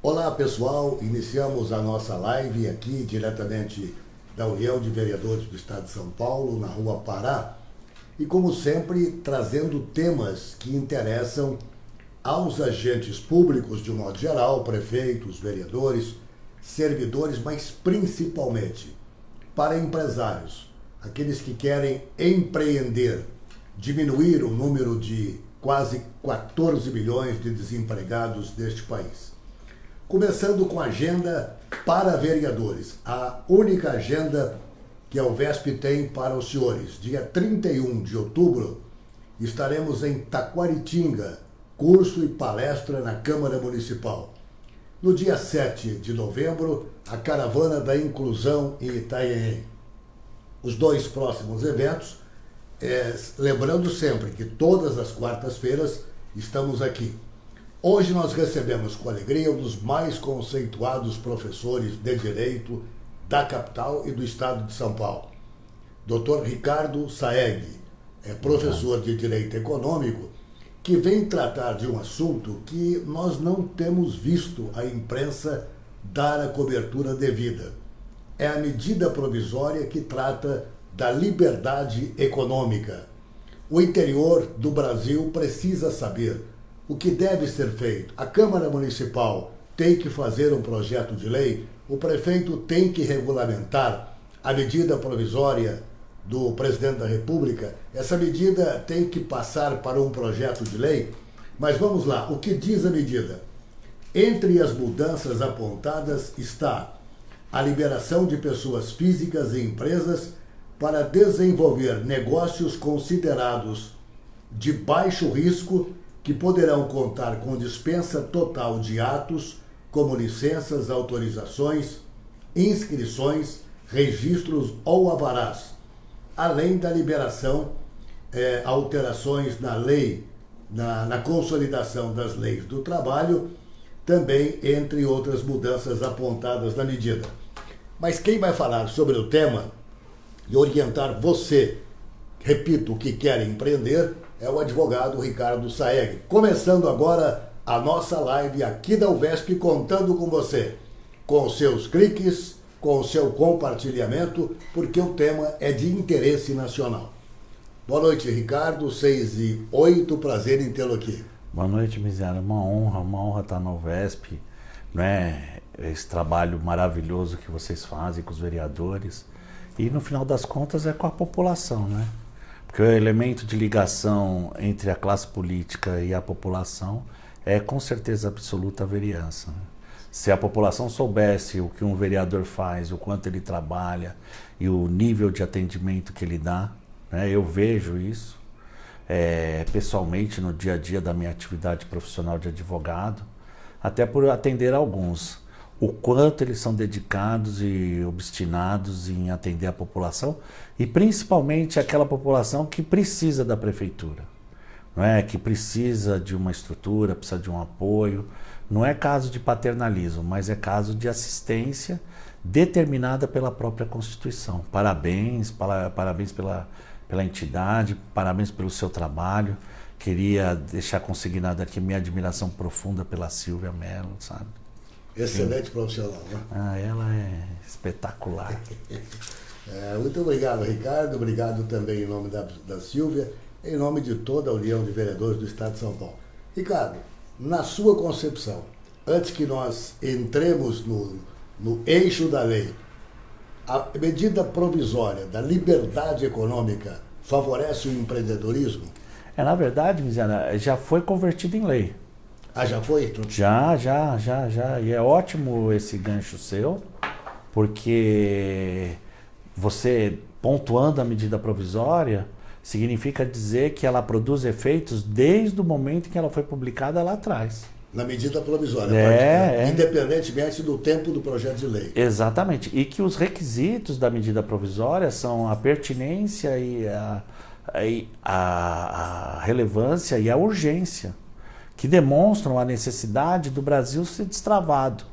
Olá pessoal, iniciamos a nossa live aqui diretamente da União de Vereadores do Estado de São Paulo, na Rua Pará, e como sempre trazendo temas que interessam aos agentes públicos de um modo geral, prefeitos, vereadores, servidores, mas principalmente para empresários, aqueles que querem empreender, diminuir o número de quase 14 milhões de desempregados deste país. Começando com a agenda para vereadores, a única agenda que a UVESP tem para os senhores. Dia 31 de outubro, estaremos em Taquaritinga, curso e palestra na Câmara Municipal. No dia 7 de novembro, a Caravana da Inclusão em Itanhaém. Os dois próximos eventos, lembrando sempre que todas as quartas-feiras estamos aqui. Hoje nós recebemos com alegria um dos mais conceituados professores de Direito da capital e do estado de São Paulo. Dr. Ricardo Saeg é professor de Direito Econômico que vem tratar de um assunto que nós não temos visto a imprensa dar a cobertura devida. É a medida provisória que trata da liberdade econômica. O interior do Brasil precisa saber o que deve ser feito. A Câmara Municipal tem que fazer um projeto de lei, o prefeito tem que regulamentar a medida provisória do presidente da República, essa medida tem que passar para um projeto de lei, mas vamos lá, o que diz a medida? Entre as mudanças apontadas está a liberação de pessoas físicas e empresas para desenvolver negócios considerados de baixo risco que poderão contar com dispensa total de atos, como licenças, autorizações, inscrições, registros ou alvarás, além da liberação, alterações na lei, na consolidação das leis do trabalho, também entre outras mudanças apontadas na medida. Mas quem vai falar sobre o tema e orientar você, repito, que quer empreender, é o advogado Ricardo Saeg. Começando agora a nossa live aqui da UVESP, contando com você, com seus cliques, com o seu compartilhamento, porque o tema é de interesse nacional. Boa noite, Ricardo, 6h08, prazer em tê-lo aqui. Boa noite, Miséria, uma honra estar na UVESP, né? Esse trabalho maravilhoso que vocês fazem com os vereadores, e no final das contas é com a população, né? Porque o elemento de ligação entre a classe política e a população é com certeza absoluta a vereança, né? Se a população soubesse o que um vereador faz, o quanto ele trabalha e o nível de atendimento que ele dá, né? Eu vejo isso pessoalmente no dia a dia da minha atividade profissional de advogado, até por atender alguns. O quanto eles são dedicados e obstinados em atender a população e principalmente aquela população que precisa da prefeitura, não é? Que precisa de uma estrutura, precisa de um apoio. Não é caso de paternalismo, mas é caso de assistência determinada pela própria Constituição. Parabéns pela entidade, parabéns pelo seu trabalho. Queria deixar consignado aqui minha admiração profunda pela Silvia Mello, sabe? Excelente profissional, né? Ela é espetacular. Muito obrigado, Ricardo. Obrigado também em nome da Silvia, em nome de toda a União de Vereadores do Estado de São Paulo. Ricardo, na sua concepção, antes que nós entremos no eixo da lei, a medida provisória da liberdade econômica favorece o empreendedorismo? Na verdade, Miséria, já foi convertido em lei. Ah, já foi? Já. E é ótimo esse gancho seu, porque você pontuando a medida provisória significa dizer que ela produz efeitos desde o momento em que ela foi publicada lá atrás. Na medida provisória, independentemente do tempo do projeto de lei. Exatamente. E que os requisitos da medida provisória são a pertinência e a relevância e a urgência, que demonstram a necessidade do Brasil ser destravado.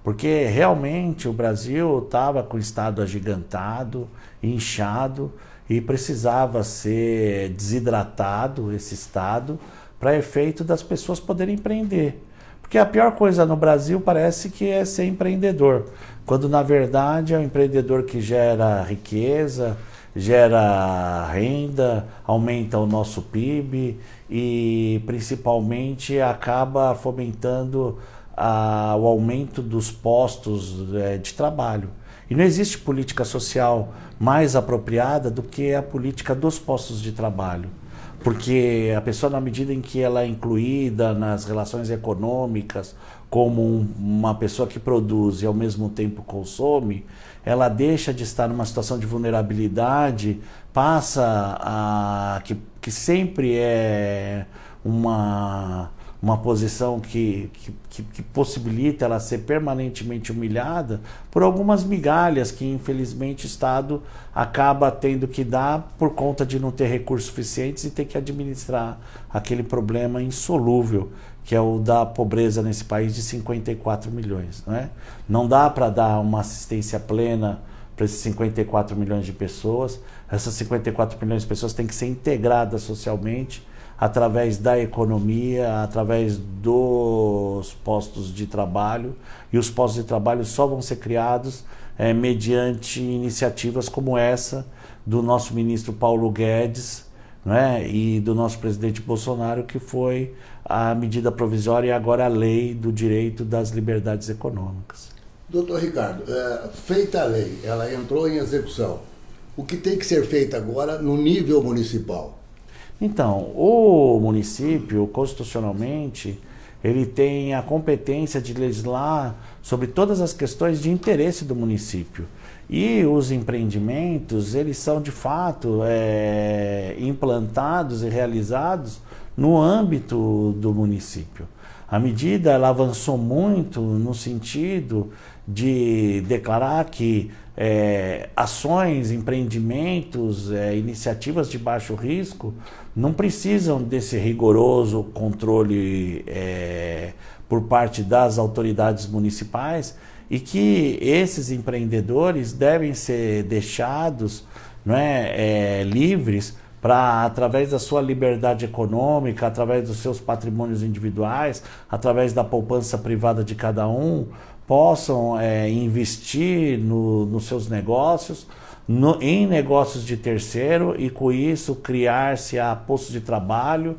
Porque realmente o Brasil estava com o Estado agigantado, inchado, e precisava ser desidratado esse Estado para efeito das pessoas poderem empreender. Porque Porque a pior coisa no Brasil parece que é ser empreendedor, quando na verdade é o empreendedor que gera riqueza, gera renda, aumenta o nosso PIB e principalmente acaba fomentando o aumento dos postos de trabalho. E não existe política social mais apropriada do que a política dos postos de trabalho. Porque a pessoa, na medida em que ela é incluída nas relações econômicas como uma pessoa que produz e ao mesmo tempo consome, ela deixa de estar numa situação de vulnerabilidade, passa que sempre é uma posição que possibilita ela ser permanentemente humilhada por algumas migalhas que infelizmente o Estado acaba tendo que dar por conta de não ter recursos suficientes e ter que administrar aquele problema insolúvel que é o da pobreza nesse país de 54 milhões. Né? Não dá para dar uma assistência plena para esses 54 milhões de pessoas. Essas 54 milhões de pessoas têm que ser integradas socialmente através da economia, através dos postos de trabalho, e os postos de trabalho só vão ser criados mediante iniciativas como essa do nosso ministro Paulo Guedes, né, e do nosso presidente Bolsonaro, que foi a medida provisória e agora a lei do direito das liberdades econômicas. Doutor Ricardo, feita a lei, ela entrou em execução. O que tem que ser feito agora no nível municipal? Então, o município, constitucionalmente, ele tem a competência de legislar sobre todas as questões de interesse do município. E os empreendimentos, eles são de fato implantados e realizados no âmbito do município. A medida ela avançou muito no sentido de declarar que ações, empreendimentos, iniciativas de baixo risco não precisam desse rigoroso controle por parte das autoridades municipais e que esses empreendedores devem ser deixados, não é, livres para, através da sua liberdade econômica, através dos seus patrimônios individuais, através da poupança privada de cada um, possam investir nos seus negócios, em negócios de terceiro e com isso criar-se-á postos de trabalho,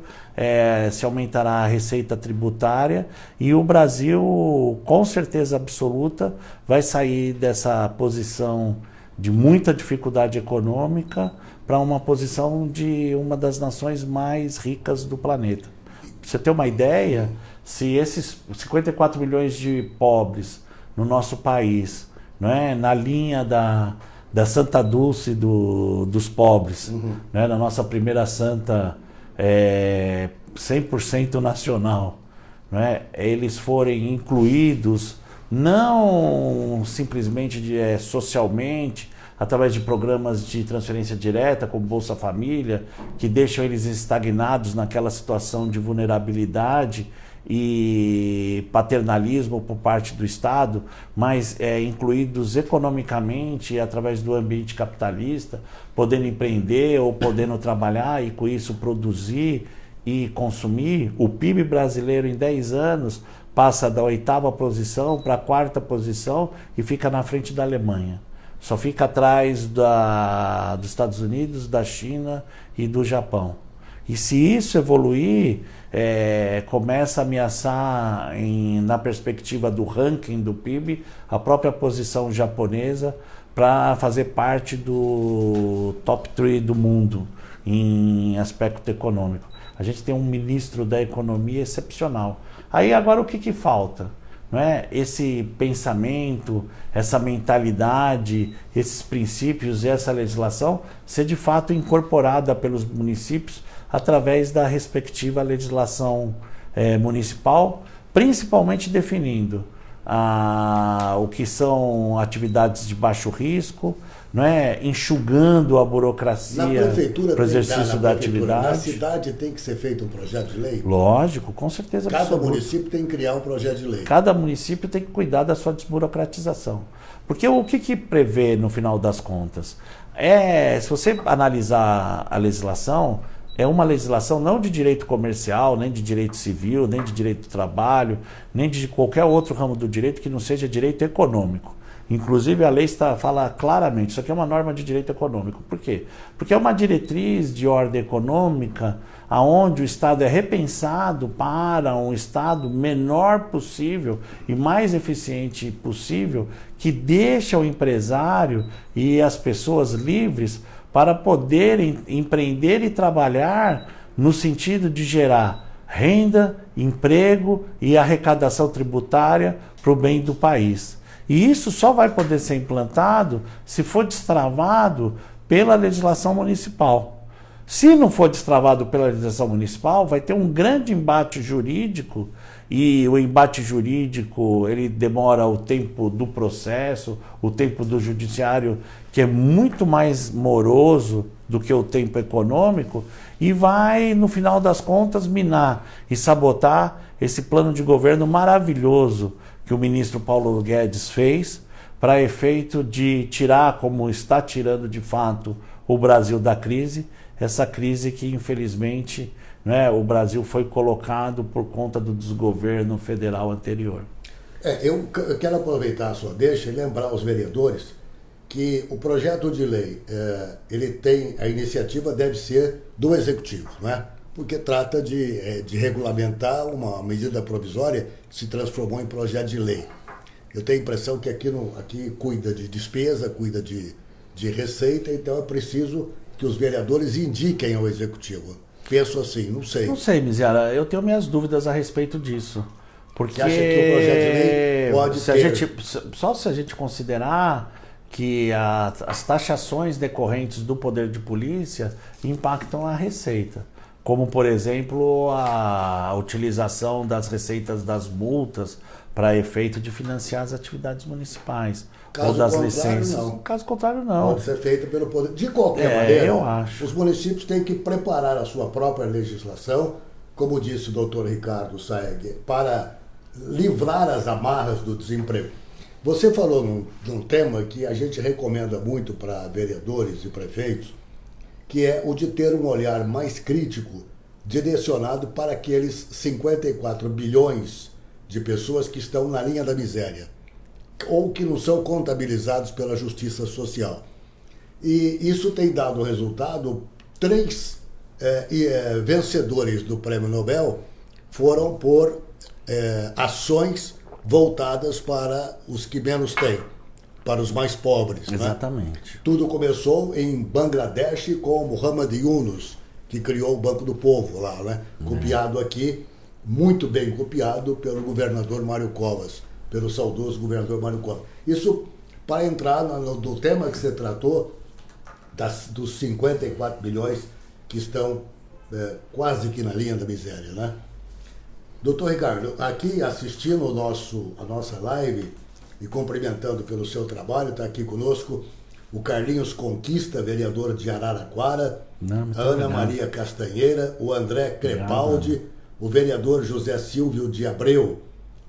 se aumentará a receita tributária e o Brasil, com certeza absoluta, vai sair dessa posição de muita dificuldade econômica para uma posição de uma das nações mais ricas do planeta. Para você ter uma ideia, se esses 54 milhões de pobres no nosso país, não é, na linha da Santa Dulce dos pobres, né, da nossa primeira santa 100% nacional, né, eles forem incluídos não simplesmente socialmente, através de programas de transferência direta, como Bolsa Família, que deixam eles estagnados naquela situação de vulnerabilidade e paternalismo por parte do Estado, mas incluídos economicamente através do ambiente capitalista, podendo empreender ou podendo trabalhar e com isso produzir e consumir. O PIB brasileiro em 10 anos passa da 8ª posição para a 4ª posição e fica na frente da Alemanha. Só fica atrás dos Estados Unidos, da China e do Japão. E se isso evoluir, começa a ameaçar, na perspectiva do ranking do PIB, a própria posição japonesa para fazer parte do top 3 do mundo em aspecto econômico. A gente tem um ministro da economia excepcional. Aí agora o que falta? Não é? Esse pensamento, essa mentalidade, esses princípios e essa legislação ser de fato incorporada pelos municípios através da respectiva legislação municipal, principalmente definindo o que são atividades de baixo risco, não é? Enxugando a burocracia para o exercício da atividade. Na cidade tem que ser feito um projeto de lei? Lógico, com certeza absoluta. Cada município tem que criar um projeto de lei. Cada município tem que cuidar da sua desburocratização. Porque o que prevê no final das contas? Se você analisar a legislação, é uma legislação não de direito comercial, nem de direito civil, nem de direito do trabalho, nem de qualquer outro ramo do direito que não seja direito econômico. Inclusive a lei fala claramente, isso aqui é uma norma de direito econômico. Por quê? Porque é uma diretriz de ordem econômica aonde o Estado é repensado para um Estado menor possível e mais eficiente possível, que deixa o empresário e as pessoas livres para poderem empreender e trabalhar no sentido de gerar renda, emprego e arrecadação tributária para o bem do país. E isso só vai poder ser implantado se for destravado pela legislação municipal. Se não for destravado pela legislação municipal, vai ter um grande embate jurídico, e o embate jurídico ele demora o tempo do processo, o tempo do judiciário, que é muito mais moroso do que o tempo econômico, e vai, no final das contas, minar e sabotar esse plano de governo maravilhoso que o ministro Paulo Guedes fez para efeito de tirar, como está tirando de fato, o Brasil da crise, essa crise que infelizmente, né, o Brasil foi colocado por conta do desgoverno federal anterior. Eu quero aproveitar a sua deixa e lembrar aos vereadores que o projeto de lei, ele tem, a iniciativa deve ser do Executivo, né? Porque trata de regulamentar uma medida provisória que se transformou em projeto de lei. Eu tenho a impressão que aqui cuida de despesa, cuida de receita, então é preciso que os vereadores indiquem ao Executivo. Penso assim, não sei. Não sei, Miziara, eu tenho minhas dúvidas a respeito disso. Porque você acha que o projeto de lei pode só se a gente considerar que as taxações decorrentes do poder de polícia impactam a receita. Como, por exemplo, a utilização das receitas das multas para efeito de financiar as atividades municipais. Caso ou das contrário, licenças. não. Caso contrário, não. Pode ser feita pelo poder. De qualquer maneira, eu acho. Os municípios têm que preparar a sua própria legislação, como disse o doutor Ricardo Saeg, para livrar as amarras do desemprego. Você falou num tema que a gente recomenda muito para vereadores e prefeitos, que é o de ter um olhar mais crítico direcionado para aqueles 54 bilhões de pessoas que estão na linha da miséria ou que não são contabilizados pela Justiça Social. E isso tem dado resultado. 3 vencedores do Prêmio Nobel foram por ações voltadas para os que menos têm, para os mais pobres. Exatamente. Né? Tudo começou em Bangladesh com Muhammad Yunus, que criou o Banco do Povo lá, né? Copiado aqui, muito bem copiado pelo governador Mário Covas, pelo saudoso governador Mário Covas. Isso para entrar no tema que você tratou, dos 54 bilhões que estão quase que na linha da miséria, né? Doutor Ricardo, aqui assistindo a nossa live e cumprimentando pelo seu trabalho, está aqui conosco o Carlinhos Conquista, vereador de Araraquara, a Ana Maria Castanheira, o André Crepaldi, o vereador José Silvio de Abreu,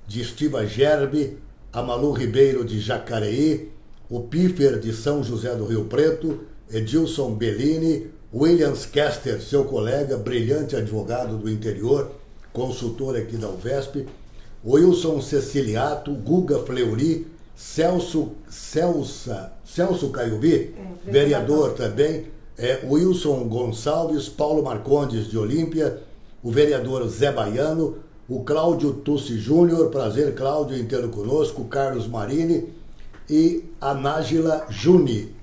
de Estiva Gerbe, a Malu Ribeiro de Jacareí, o Piffer de São José do Rio Preto, Edilson Bellini, Williams Kester, seu colega, brilhante advogado do interior, consultor aqui da UVESP, Wilson Ceciliato, Guga Fleury, Celso Caiubi, vereador também, Wilson Gonçalves, Paulo Marcondes de Olímpia, o vereador Zé Baiano, o Cláudio Tussi Júnior, prazer Cláudio, inteiro conosco, o Carlos Marini e a Nájila Juni.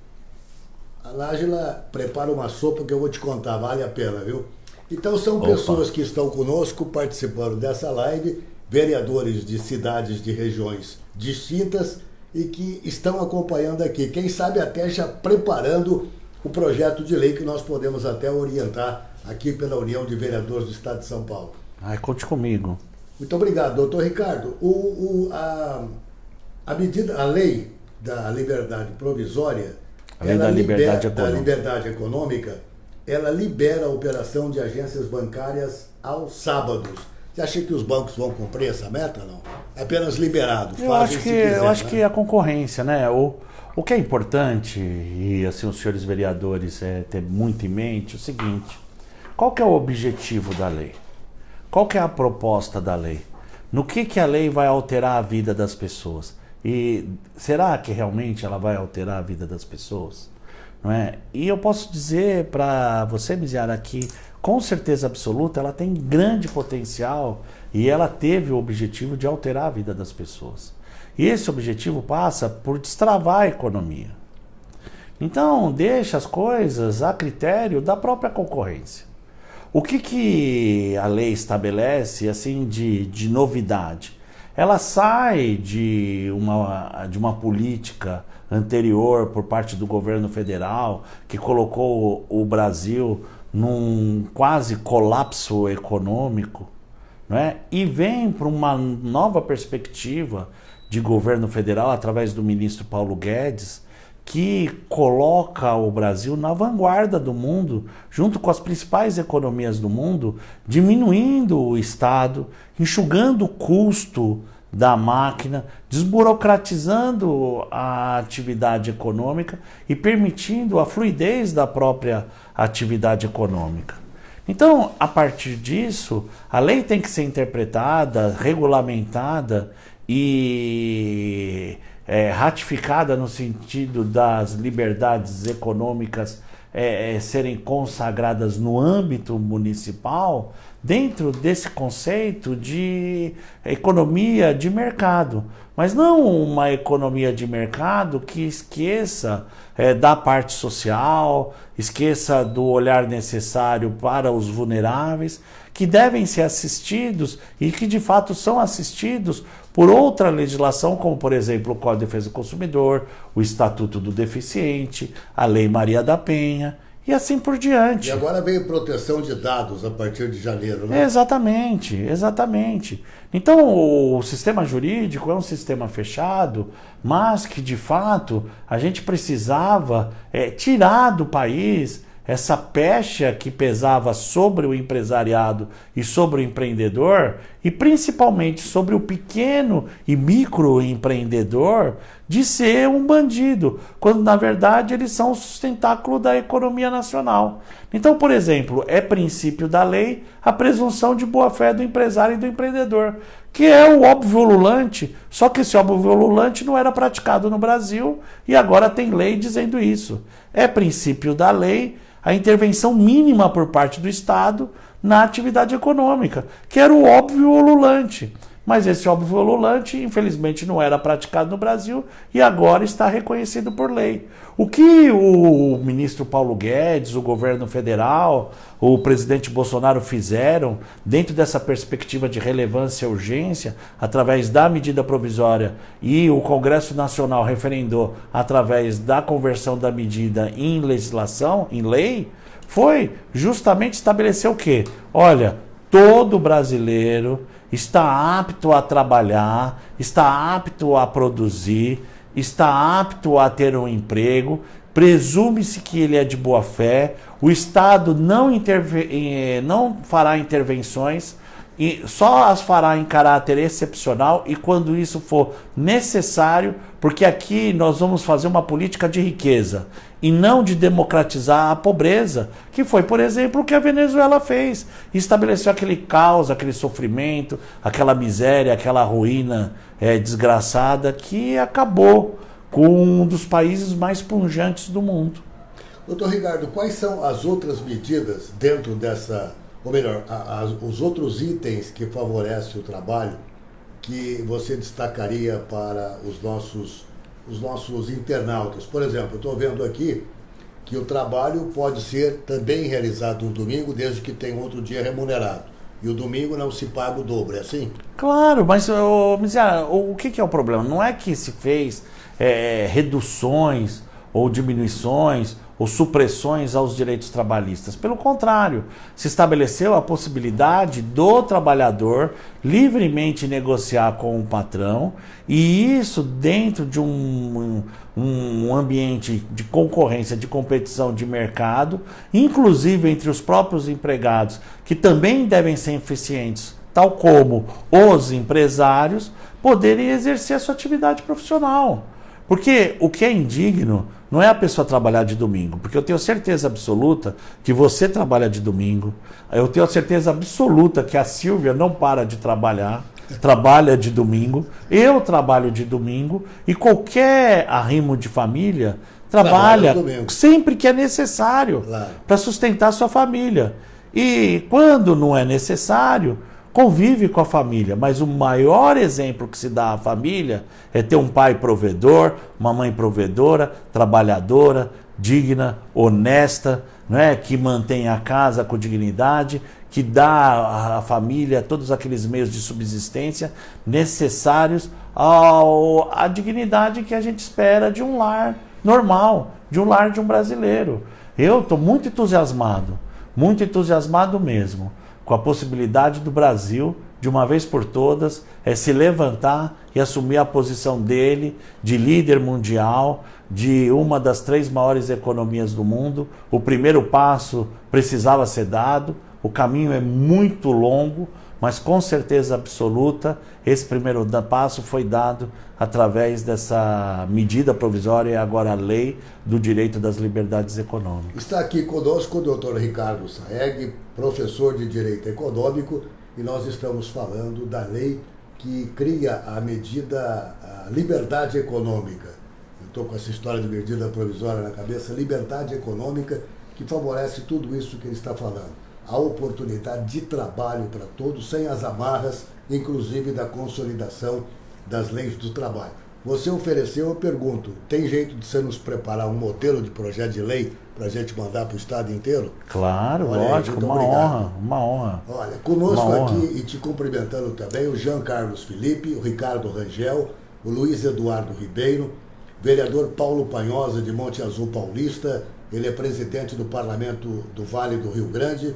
A Nájila prepara uma sopa que eu vou te contar, vale a pena, viu? Então são pessoas que estão conosco participando dessa live, vereadores de cidades, de regiões distintas e que estão acompanhando aqui. Quem sabe até já preparando o projeto de lei que nós podemos até orientar aqui pela União de Vereadores do Estado de São Paulo. Conte comigo. Muito obrigado, doutor Ricardo. A lei da liberdade provisória, da liberdade econômica, ela libera a operação de agências bancárias aos sábados. Você acha que os bancos vão cumprir essa meta, não? É apenas liberado. Eu acho que a concorrência, né? O que é importante, e assim os senhores vereadores ter muito em mente, é o seguinte: Qual que é o objetivo da lei? Qual que é a proposta da lei? No que a lei vai alterar a vida das pessoas? E será que realmente ela vai alterar a vida das pessoas? Não é? E eu posso dizer para você, Miziara, que com certeza absoluta ela tem grande potencial e ela teve o objetivo de alterar a vida das pessoas. E esse objetivo passa por destravar a economia. Então, deixa as coisas a critério da própria concorrência. O que a lei estabelece assim de novidade? Ela sai de uma política anterior por parte do governo federal que colocou o Brasil num quase colapso econômico, não é? E vem para uma nova perspectiva de governo federal através do ministro Paulo Guedes, que coloca o Brasil na vanguarda do mundo, junto com as principais economias do mundo, diminuindo o Estado, enxugando o custo da máquina, desburocratizando a atividade econômica e permitindo a fluidez da própria atividade econômica. Então, a partir disso, a lei tem que ser interpretada, regulamentada e ratificada no sentido das liberdades econômicas serem consagradas no âmbito municipal, dentro desse conceito de economia de mercado. Mas não uma economia de mercado que esqueça da parte social, esqueça do olhar necessário para os vulneráveis, que devem ser assistidos e que de fato são assistidos por outra legislação, como por exemplo o Código de Defesa do Consumidor, o Estatuto do Deficiente, a Lei Maria da Penha e assim por diante. E agora veio proteção de dados a partir de janeiro, né? Exatamente, exatamente. Então o sistema jurídico é um sistema fechado, mas que de fato a gente precisava tirar do país essa pecha que pesava sobre o empresariado e sobre o empreendedor, e principalmente sobre o pequeno e microempreendedor, de ser um bandido, quando na verdade eles são o sustentáculo da economia nacional. Então, por exemplo, é princípio da lei a presunção de boa-fé do empresário e do empreendedor, que é o óbvio ululante, só que esse óbvio ululante não era praticado no Brasil e agora tem lei dizendo isso. É princípio da lei a intervenção mínima por parte do Estado na atividade econômica, que era o óbvio ululante. Mas esse óbvio ululante, infelizmente, não era praticado no Brasil e agora está reconhecido por lei. O que o ministro Paulo Guedes, o governo federal, o presidente Bolsonaro fizeram dentro dessa perspectiva de relevância e urgência, através da medida provisória, e o Congresso Nacional referendou através da conversão da medida em legislação, em lei, foi justamente estabelecer o quê? Olha, todo brasileiro está apto a trabalhar, está apto a produzir, está apto a ter um emprego, presume-se que ele é de boa fé, o Estado não fará intervenções, e só as fará em caráter excepcional e quando isso for necessário, porque aqui nós vamos fazer uma política de riqueza e não de democratizar a pobreza, que foi, por exemplo, o que a Venezuela fez. Estabeleceu aquele caos, aquele sofrimento, aquela miséria, aquela ruína desgraçada que acabou com um dos países mais pujantes do mundo. Doutor Ricardo, quais são as outras medidas dentro dessa, ou melhor, os outros itens que favorecem o trabalho que você destacaria para os nossos internautas? Por exemplo, eu estou vendo aqui que o trabalho pode ser também realizado no domingo, desde que tenha outro dia remunerado. E o domingo não se paga o dobro, é assim? Claro, mas Miziara, o que é o problema? Não é que se fez reduções ou diminuições ou supressões aos direitos trabalhistas. Pelo contrário, se estabeleceu a possibilidade do trabalhador livremente negociar com o patrão, e isso dentro de um ambiente de concorrência, de competição de mercado, inclusive entre os próprios empregados, que também devem ser eficientes, tal como os empresários, poderem exercer a sua atividade profissional. Porque o que é indigno não é a pessoa trabalhar de domingo, porque eu tenho certeza absoluta que você trabalha de domingo, eu tenho certeza absoluta que a Sílvia não para de trabalhar, trabalha de domingo, eu trabalho de domingo e qualquer arrimo de família trabalha sempre que é necessário para sustentar sua família. E quando não é necessário, convive com a família, mas o maior exemplo que se dá à família é ter um pai provedor, uma mãe provedora, trabalhadora, digna, honesta, não é? Que mantém a casa com dignidade, que dá à família todos aqueles meios de subsistência necessários à dignidade que a gente espera de um lar normal, de um lar de um brasileiro. Eu estou muito entusiasmado mesmo, com a possibilidade do Brasil, de uma vez por todas, se levantar e assumir a posição dele de líder mundial, de uma das 3 maiores economias do mundo. O primeiro passo precisava ser dado, o caminho é muito longo, mas com certeza absoluta, esse primeiro passo foi dado através dessa medida provisória e agora a lei do direito das liberdades econômicas. Está aqui conosco o doutor Ricardo Saeg, professor de Direito Econômico, e nós estamos falando da lei que cria a medida liberdade econômica. Eu estou com essa história de medida provisória na cabeça, liberdade econômica, que favorece tudo isso que ele está falando. A oportunidade de trabalho para todos, sem as amarras, inclusive da consolidação das leis do trabalho. Você ofereceu, eu pergunto, tem jeito de você nos preparar um modelo de projeto de lei para a gente mandar para o estado inteiro? Claro, lógico, uma honra. Olha, conosco aqui e te cumprimentando também o Jean Carlos Felipe, o Ricardo Rangel, o Luiz Eduardo Ribeiro, vereador Paulo Panhosa de Monte Azul Paulista, ele é presidente do Parlamento do Vale do Rio Grande,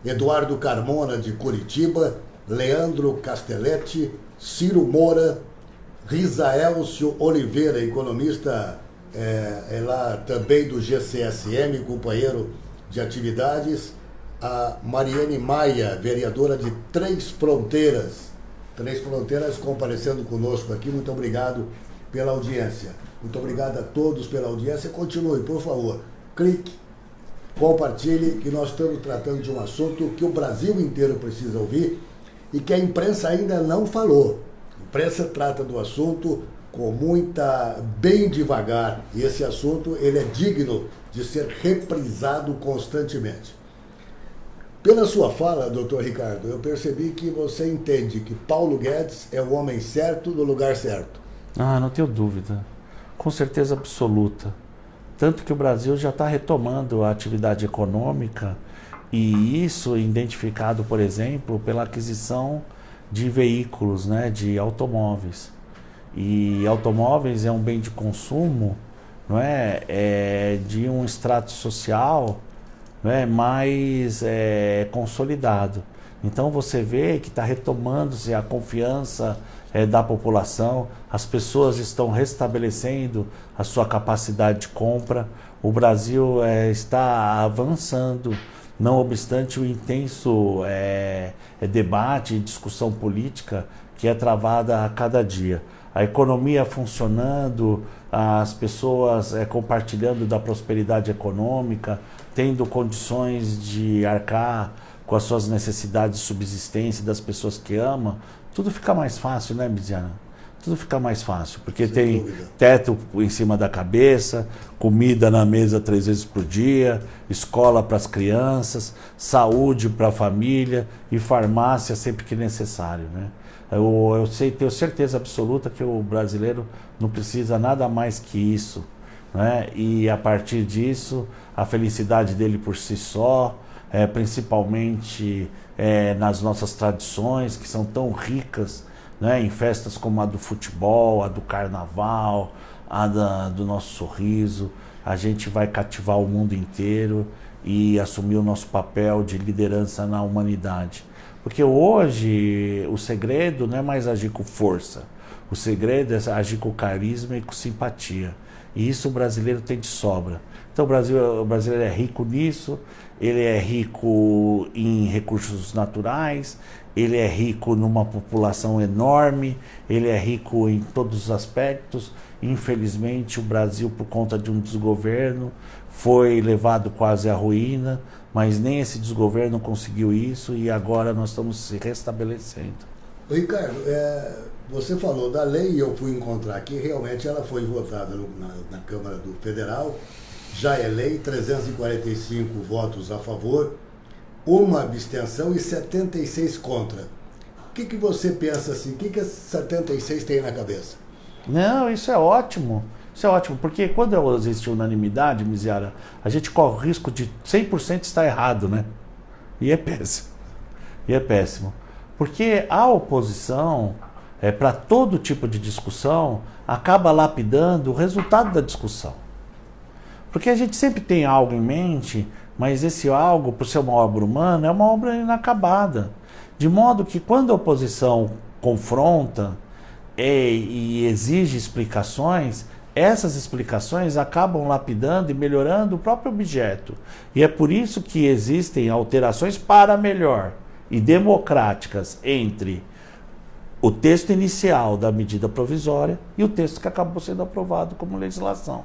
Eduardo Carmona de Curitiba, Leandro Castelletti, Ciro Moura, Rizaelcio Oliveira, economista lá também do GCSM, companheiro de atividades, a Mariane Maia, vereadora de Três Fronteiras comparecendo conosco aqui. Muito obrigado pela audiência. Muito obrigado a todos pela audiência. Continue, por favor. Clique, compartilhe, que nós estamos tratando de um assunto que o Brasil inteiro precisa ouvir e que a imprensa ainda não falou. A imprensa trata do assunto com bem devagar, e esse assunto ele é digno de ser reprisado constantemente. Pela sua fala, doutor Ricardo, eu percebi que você entende que Paulo Guedes é o homem certo no lugar certo. Não tenho dúvida, com certeza absoluta. Tanto que o Brasil já está retomando a atividade econômica, e isso identificado, por exemplo, pela aquisição de veículos, né, de automóveis. E automóveis é um bem de consumo, não é de um extrato social, não é, mais consolidado. Então você vê que está retomando-se a confiança da população, as pessoas estão restabelecendo a sua capacidade de compra, o Brasil está avançando, não obstante o intenso debate e discussão política que é travada a cada dia. A economia funcionando, as pessoas compartilhando da prosperidade econômica, tendo condições de arcar com as suas necessidades de subsistência das pessoas que amam, tudo fica mais fácil, né, Biziana? Tudo fica mais fácil, porque tem teto em cima da cabeça, comida na mesa 3 vezes por dia, escola para as crianças, saúde para a família e farmácia sempre que necessário, né? Eu tenho certeza absoluta que o brasileiro não precisa nada mais que isso, né? E a partir disso, a felicidade dele por si só, principalmente nas nossas tradições, que são tão ricas, né? Em festas como a do futebol, a do carnaval, do nosso sorriso, a gente vai cativar o mundo inteiro e assumir o nosso papel de liderança na humanidade. Porque hoje o segredo não é mais agir com força, o segredo é agir com carisma e com simpatia. E isso o brasileiro tem de sobra. Então o brasileiro é rico nisso, ele é rico em recursos naturais, ele é rico numa população enorme, ele é rico em todos os aspectos. Infelizmente, o Brasil, por conta de um desgoverno, foi levado quase à ruína, mas nem esse desgoverno conseguiu isso e agora nós estamos se restabelecendo. Ricardo, você falou da lei e eu fui encontrar aqui, realmente ela foi votada na Câmara do Federal, já é lei, 345 votos a favor, uma abstenção e 76 contra. O que você pensa assim? O que esses 76 tem na cabeça? Não, isso é ótimo. Isso é ótimo, porque quando existe unanimidade, Miziara, a gente corre o risco de 100% estar errado, né? E é péssimo. E é péssimo. Porque a oposição, para todo tipo de discussão, acaba lapidando o resultado da discussão. Porque a gente sempre tem algo em mente, mas esse algo, por ser uma obra humana, é uma obra inacabada. De modo que quando a oposição confronta e exige explicações, essas explicações acabam lapidando e melhorando o próprio objeto. E é por isso que existem alterações para melhor e democráticas entre o texto inicial da medida provisória e o texto que acabou sendo aprovado como legislação.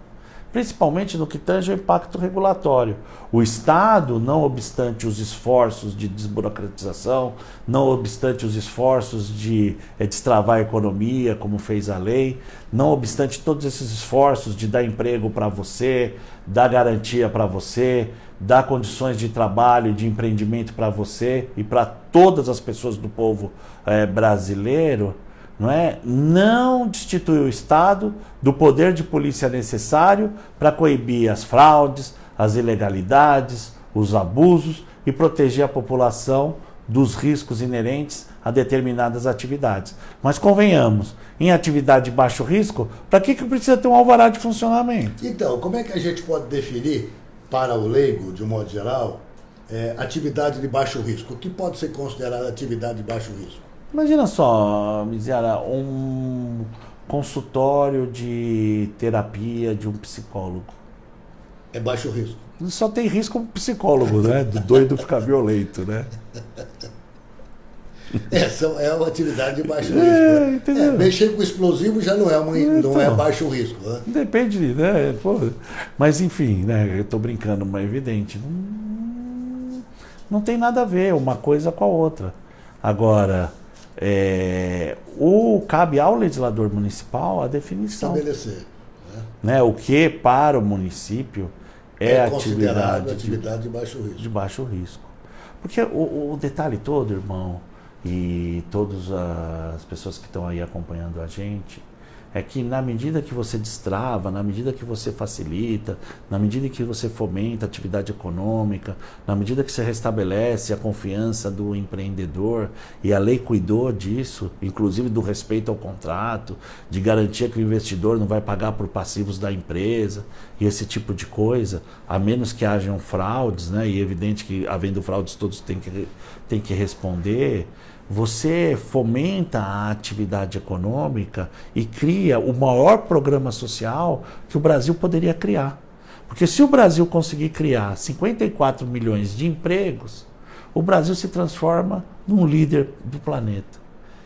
Principalmente no que tange ao impacto regulatório. O Estado, não obstante os esforços de desburocratização, não obstante os esforços de destravar a economia, como fez a lei, não obstante todos esses esforços de dar emprego para você, dar garantia para você, dar condições de trabalho e de empreendimento para você e para todas as pessoas do povo brasileiro, não destitui o Estado do poder de polícia necessário para coibir as fraudes, as ilegalidades, os abusos e proteger a população dos riscos inerentes a determinadas atividades. Mas convenhamos, em atividade de baixo risco, para que precisa ter um alvará de funcionamento? Então, como é que a gente pode definir, para o leigo, de um modo geral, atividade de baixo risco? O que pode ser considerado atividade de baixo risco? Imagina só, Miziara, um consultório de terapia de um psicólogo. É baixo risco. Só tem risco como psicólogo, né? Do doido ficar violento, né? É uma atividade de baixo risco. Entendeu? Mexer com explosivo já não é baixo risco. Né? Depende, né? Pô, mas enfim, né? Eu tô brincando, mas é evidente. Não tem nada a ver uma coisa com a outra. Agora, cabe ao legislador municipal a definição. Estabelecer. Né? O que para o município é atividade de baixo risco. De baixo risco. Porque o detalhe todo, irmão, e todas as pessoas que estão aí acompanhando a gente, é que na medida que você destrava, na medida que você facilita, na medida que você fomenta a atividade econômica, na medida que você restabelece a confiança do empreendedor, e a lei cuidou disso, inclusive do respeito ao contrato, de garantia que o investidor não vai pagar por passivos da empresa, e esse tipo de coisa, a menos que hajam fraudes, né? E é evidente que havendo fraudes todos têm que responder. Você fomenta a atividade econômica e cria o maior programa social que o Brasil poderia criar. Porque se o Brasil conseguir criar 54 milhões de empregos, o Brasil se transforma num líder do planeta.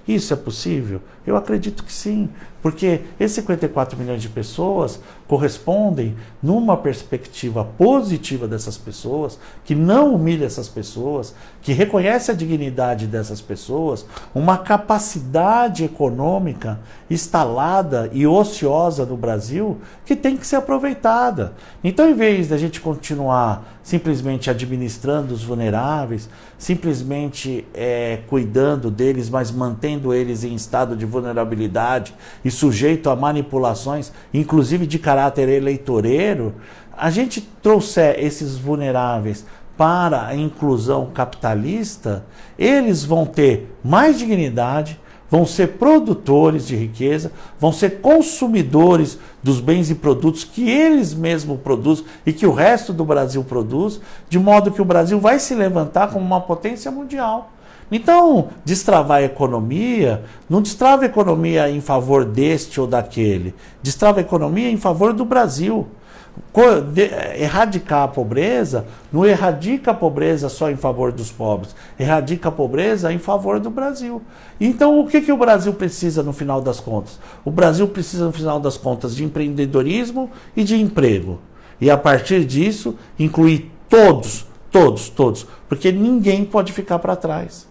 Isso é possível? Eu acredito que sim, porque esses 54 milhões de pessoas correspondem, numa perspectiva positiva dessas pessoas, que não humilha essas pessoas, que reconhece a dignidade dessas pessoas, uma capacidade econômica instalada e ociosa no Brasil que tem que ser aproveitada. Então, em vez da gente continuar simplesmente administrando os vulneráveis, simplesmente cuidando deles, mas mantendo eles em estado de vulnerabilidade e sujeito a manipulações, inclusive de caráter eleitoreiro, a gente trouxer esses vulneráveis para a inclusão capitalista, eles vão ter mais dignidade, vão ser produtores de riqueza, vão ser consumidores dos bens e produtos que eles mesmos produzem e que o resto do Brasil produz, de modo que o Brasil vai se levantar como uma potência mundial. Então, destravar a economia, não destrava a economia em favor deste ou daquele, destrava a economia em favor do Brasil. Erradicar a pobreza, não erradica a pobreza só em favor dos pobres, erradica a pobreza em favor do Brasil. Então, o que o Brasil precisa no final das contas? O Brasil precisa, no final das contas, de empreendedorismo e de emprego. E, a partir disso, incluir todos, porque ninguém pode ficar para trás.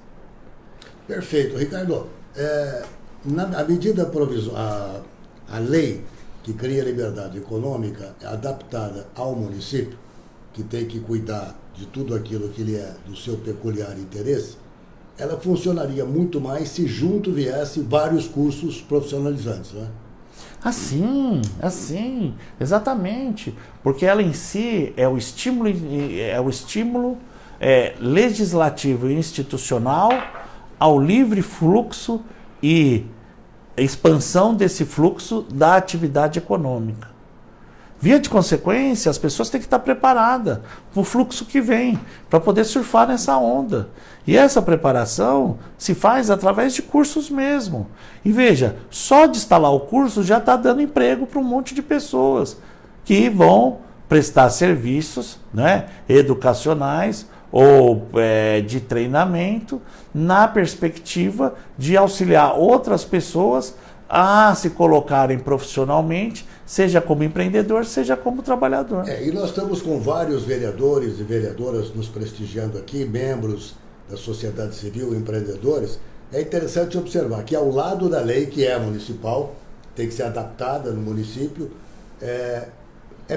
Perfeito. Ricardo, a medida provisória, a lei que cria a liberdade econômica adaptada ao município, que tem que cuidar de tudo aquilo que lhe é do seu peculiar interesse, ela funcionaria muito mais se junto viesse vários cursos profissionalizantes, não é? Assim, exatamente. Porque ela em si é o estímulo legislativo e institucional ao livre fluxo e expansão desse fluxo da atividade econômica. Via de consequência, as pessoas têm que estar preparadas para o fluxo que vem, para poder surfar nessa onda. E essa preparação se faz através de cursos mesmo. E veja, só de instalar o curso já está dando emprego para um monte de pessoas que vão prestar serviços, né, educacionais ou de treinamento na perspectiva de auxiliar outras pessoas a se colocarem profissionalmente, seja como empreendedor, seja como trabalhador. E nós estamos com vários vereadores e vereadoras nos prestigiando aqui, membros da sociedade civil, empreendedores. É interessante observar que ao lado da lei, que é municipal, tem que ser adaptada no município, é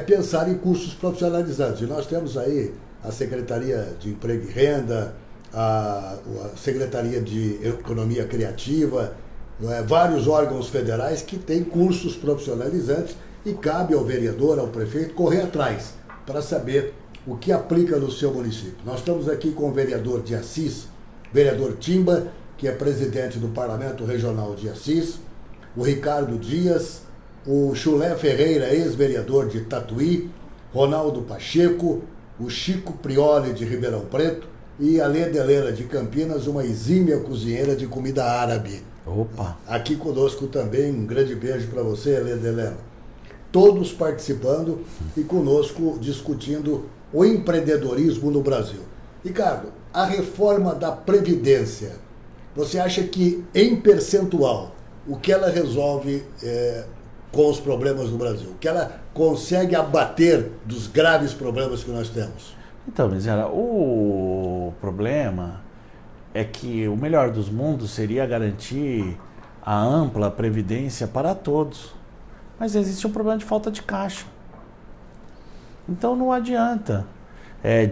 pensar em cursos profissionalizantes. E nós temos aí a Secretaria de Emprego e Renda, a Secretaria de Economia Criativa, vários órgãos federais que têm cursos profissionalizantes e cabe ao vereador, ao prefeito, correr atrás para saber o que aplica no seu município. Nós estamos aqui com o vereador de Assis, vereador Timba, que é presidente do Parlamento Regional de Assis, o Ricardo Dias, o Chulé Ferreira, ex-vereador de Tatuí, Ronaldo Pacheco, o Chico Prioli de Ribeirão Preto e a Lê Delera de Campinas, uma exímia cozinheira de comida árabe. Opa! Aqui conosco também, um grande beijo para você, Lê Delera. Todos participando e conosco discutindo o empreendedorismo no Brasil. Ricardo, a reforma da Previdência, você acha que, em percentual, o que ela resolve com os problemas do Brasil? O que ela consegue abater dos graves problemas que nós temos? Então, Mizera, o problema é que o melhor dos mundos seria garantir a ampla previdência para todos. Mas existe um problema de falta de caixa. Então não adianta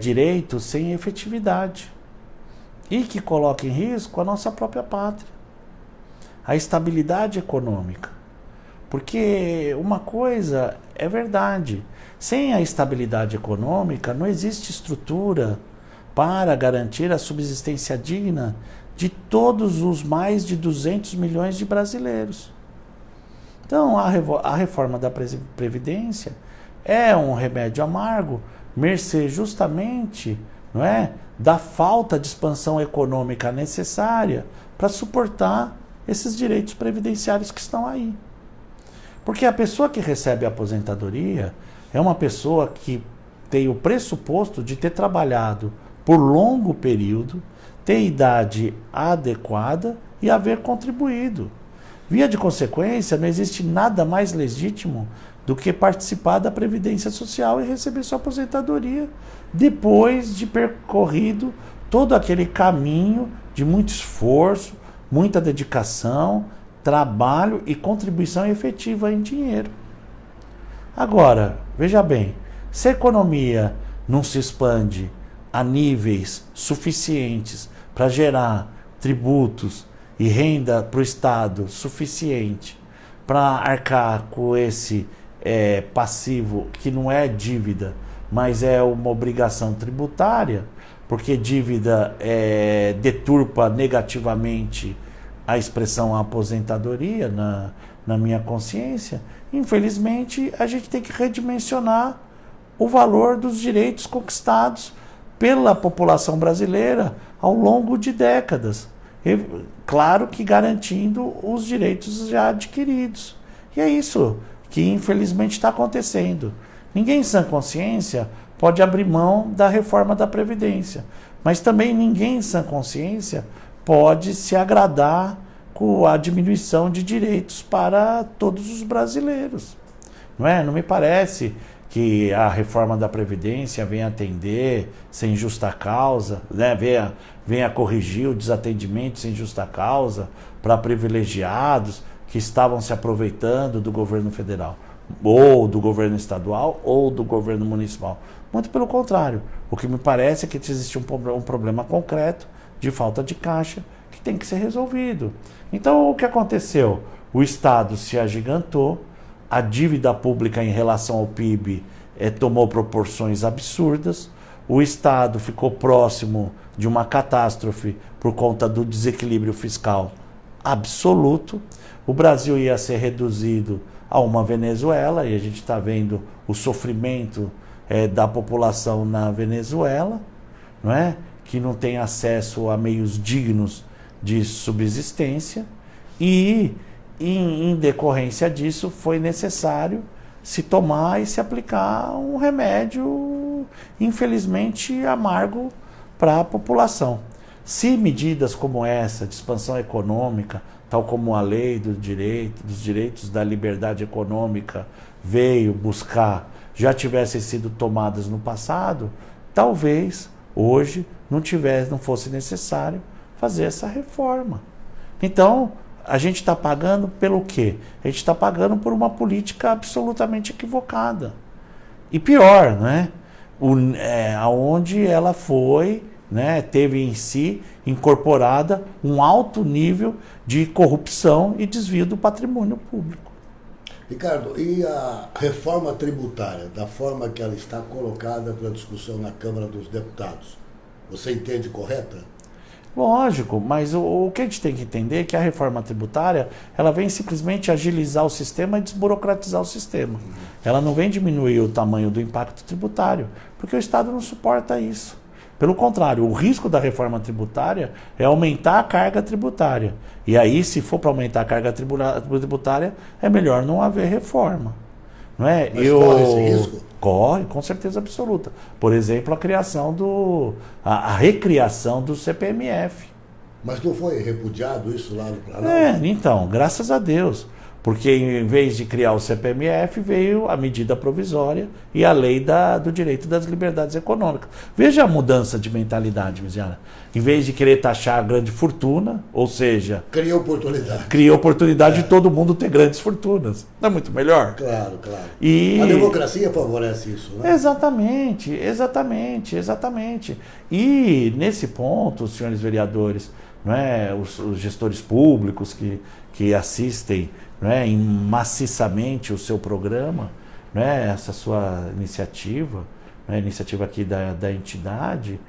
direito sem efetividade. E que coloca em risco a nossa própria pátria. A estabilidade econômica. Porque uma coisa é verdade. Sem a estabilidade econômica não existe estrutura para garantir a subsistência digna de todos os mais de 200 milhões de brasileiros. Então, a reforma da Previdência é um remédio amargo, mercê justamente, não é, da falta de expansão econômica necessária para suportar esses direitos previdenciários que estão aí. Porque a pessoa que recebe a aposentadoria é uma pessoa que tem o pressuposto de ter trabalhado por longo período, ter idade adequada e haver contribuído. Via de consequência, não existe nada mais legítimo do que participar da Previdência Social e receber sua aposentadoria depois de percorrido todo aquele caminho de muito esforço, muita dedicação, trabalho e contribuição efetiva em dinheiro. Agora, veja bem, se a economia não se expande a níveis suficientes para gerar tributos e renda para o Estado suficiente para arcar com esse passivo que não é dívida, mas é uma obrigação tributária, porque dívida deturpa negativamente a expressão aposentadoria na minha consciência. Infelizmente, a gente tem que redimensionar o valor dos direitos conquistados pela população brasileira ao longo de décadas. E, claro que garantindo os direitos já adquiridos. E é isso que infelizmente está acontecendo. Ninguém em sã consciência pode abrir mão da reforma da Previdência, mas também ninguém em sã consciência pode se agradar com a diminuição de direitos para todos os brasileiros. Não é? Não me parece que a reforma da Previdência venha atender sem justa causa, né? venha corrigir o desatendimento sem justa causa para privilegiados que estavam se aproveitando do governo federal, ou do governo estadual, ou do governo municipal. Muito pelo contrário. O que me parece é que existe um problema concreto de falta de caixa que tem que ser resolvido. Então, o que aconteceu? O Estado se agigantou, a dívida pública em relação ao PIB tomou proporções absurdas, o Estado ficou próximo de uma catástrofe por conta do desequilíbrio fiscal absoluto, o Brasil ia ser reduzido a uma Venezuela, e a gente está vendo o sofrimento da população na Venezuela, não é? Que não tem acesso a meios dignos de subsistência, e em decorrência disso foi necessário se tomar e se aplicar um remédio infelizmente amargo para a população. Se medidas como essa de expansão econômica, tal como a lei dos direitos da liberdade econômica veio buscar, já tivessem sido tomadas no passado, talvez hoje não fosse necessário fazer essa reforma. Então, a gente está pagando pelo quê? A gente está pagando por uma política absolutamente equivocada. E pior, né? Aonde ela foi, né, teve em si incorporada um alto nível de corrupção e desvio do patrimônio público. Ricardo, e a reforma tributária, da forma que ela está colocada para discussão na Câmara dos Deputados, você entende correta? Lógico, mas o que a gente tem que entender é que a reforma tributária ela vem simplesmente agilizar o sistema e desburocratizar o sistema. Ela não vem diminuir o tamanho do impacto tributário, porque o Estado não suporta isso. Pelo contrário, o risco da reforma tributária é aumentar a carga tributária. E aí, se for para aumentar a carga tributária, é melhor não haver reforma. Não é? Mas corre esse risco? Corre, com certeza absoluta. Por exemplo, a criação a recriação do CPMF. Mas não foi repudiado isso lá no Planalto? Então, graças a Deus. Porque em vez de criar o CPMF, veio a medida provisória e a lei do direito das liberdades econômicas. Veja a mudança de mentalidade, Miziara. Em vez de querer taxar a grande fortuna, ou seja... Cria oportunidade. Cria oportunidade de todo mundo ter grandes fortunas. Não é muito melhor? Claro, claro. E... a democracia favorece isso, né? Exatamente. E nesse ponto, os senhores vereadores, não é, os gestores públicos que assistem, não é, maciçamente o seu programa, não é, essa sua iniciativa, não é, iniciativa aqui da entidade,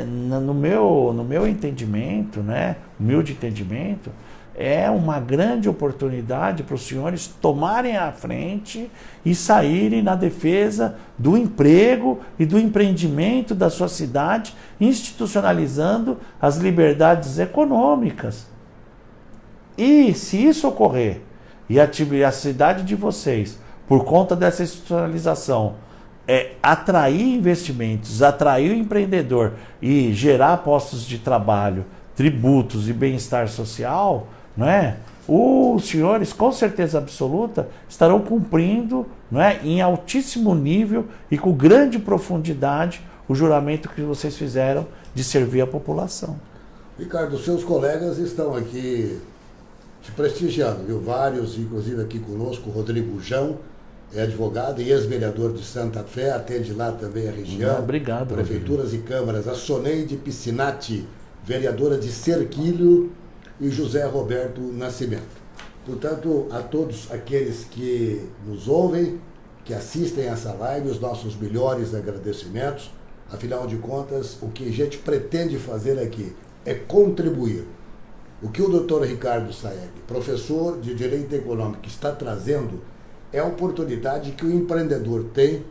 no meu entendimento, né, humilde entendimento, é uma grande oportunidade para os senhores tomarem a frente e saírem na defesa do emprego e do empreendimento da sua cidade, institucionalizando as liberdades econômicas. E se isso ocorrer, e a cidade de vocês, por conta dessa institucionalização, atrair investimentos, atrair o empreendedor e gerar postos de trabalho, tributos e bem-estar social, não é? Os senhores, com certeza absoluta, estarão cumprindo, não é, em altíssimo nível e com grande profundidade o juramento que vocês fizeram de servir a população. Ricardo, seus colegas estão aqui te prestigiando, viu? Vários, inclusive aqui conosco, o Rodrigo Jão, é advogado e ex-vereador de Santa Fé, atende lá também a região. Obrigado. Prefeituras e câmaras, a Soneide Piscinati, vereadora de Cerquilho, e José Roberto Nascimento. Portanto, a todos aqueles que nos ouvem, que assistem essa live, os nossos melhores agradecimentos. Afinal de contas, o que a gente pretende fazer aqui é contribuir. O que o Dr. Ricardo Saeg, professor de Direito Econômico, está trazendo é a oportunidade que o empreendedor tem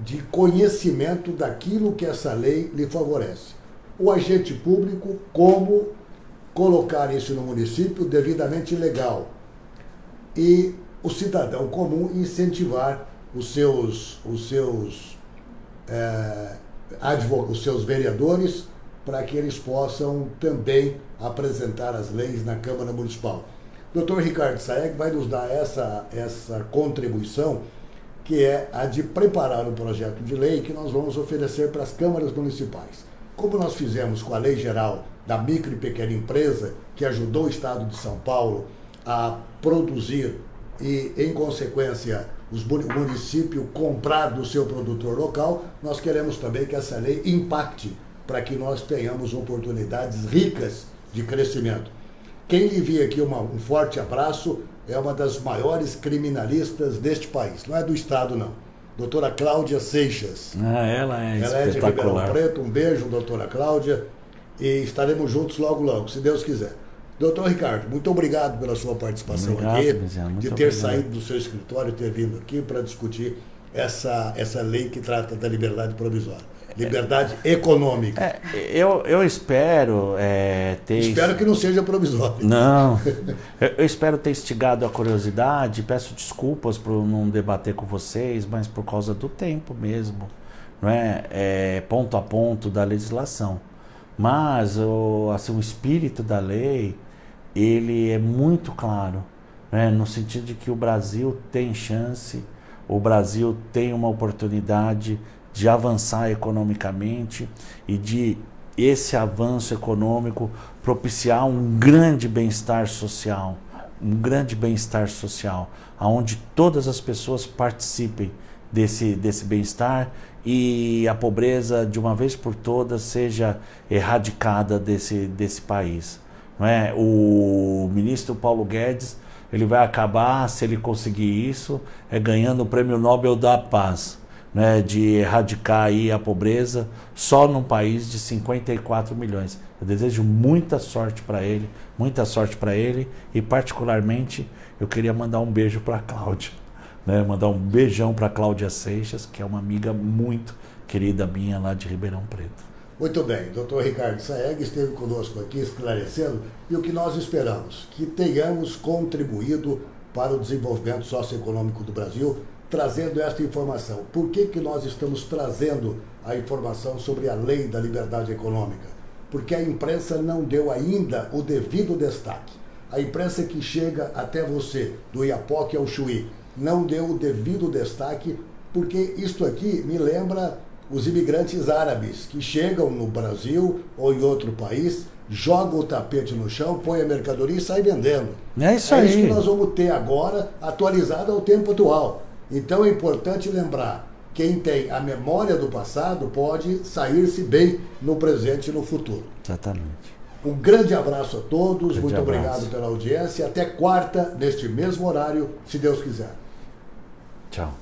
de conhecimento daquilo que essa lei lhe favorece. O agente público, como colocar isso no município devidamente legal. E o cidadão comum incentivar os seus vereadores para que eles possam também apresentar as leis na Câmara Municipal. Dr. Ricardo Saeg vai nos dar essa contribuição, que é a de preparar um projeto de lei que nós vamos oferecer para as câmaras municipais. Como nós fizemos com a Lei Geral da Micro e Pequena Empresa, que ajudou o Estado de São Paulo a produzir e, em consequência, o município comprar do seu produtor local, nós queremos também que essa lei impacte para que nós tenhamos oportunidades ricas de crescimento. Quem lhe envia aqui um forte abraço é uma das maiores criminalistas deste país. Não é do Estado, não. Doutora Cláudia Seixas. Ela é espetacular. Ela é de Ribeirão Preto. Um beijo, doutora Cláudia. E estaremos juntos logo, logo, se Deus quiser. Doutor Ricardo, muito obrigado pela sua participação aqui, de ter saído do seu escritório e ter vindo aqui para discutir essa lei que trata da liberdade provisória. Liberdade econômica. Eu espero ter... Espero que não seja provisória. Não. Eu espero ter instigado a curiosidade. Peço desculpas por não debater com vocês, mas por causa do tempo mesmo. Não é? Ponto a ponto da legislação. Mas assim, o espírito da lei, ele é muito claro, né? No sentido de que o Brasil tem chance, o Brasil tem uma oportunidade de avançar economicamente e de esse avanço econômico propiciar um grande bem-estar social, onde todas as pessoas participem desse bem-estar e a pobreza de uma vez por todas seja erradicada desse país. Não é? O ministro Paulo Guedes, ele vai acabar, se ele conseguir isso, ganhando o Prêmio Nobel da Paz, né, de erradicar aí a pobreza só num país de 54 milhões. Eu desejo muita sorte para ele e particularmente eu queria mandar um beijo para a Cláudia, né, mandar um beijão para a Cláudia Seixas, que é uma amiga muito querida minha lá de Ribeirão Preto. Muito bem, doutor Ricardo Saeg esteve conosco aqui esclarecendo, e o que nós esperamos, que tenhamos contribuído para o desenvolvimento socioeconômico do Brasil, trazendo esta informação. Por que nós estamos trazendo a informação sobre a lei da liberdade econômica? Porque a imprensa não deu ainda o devido destaque. A imprensa que chega até você, do Iapoque ao Chuí, não deu o devido destaque, porque isto aqui me lembra os imigrantes árabes que chegam no Brasil ou em outro país, jogam o tapete no chão, põem a mercadoria e saem vendendo. É isso aí. É isso que nós vamos ter agora, atualizado ao tempo atual. Então é importante lembrar, quem tem a memória do passado pode sair-se bem no presente e no futuro. Exatamente. Um grande abraço a todos, muito obrigado pela audiência. Até quarta, neste mesmo horário, se Deus quiser. Tchau.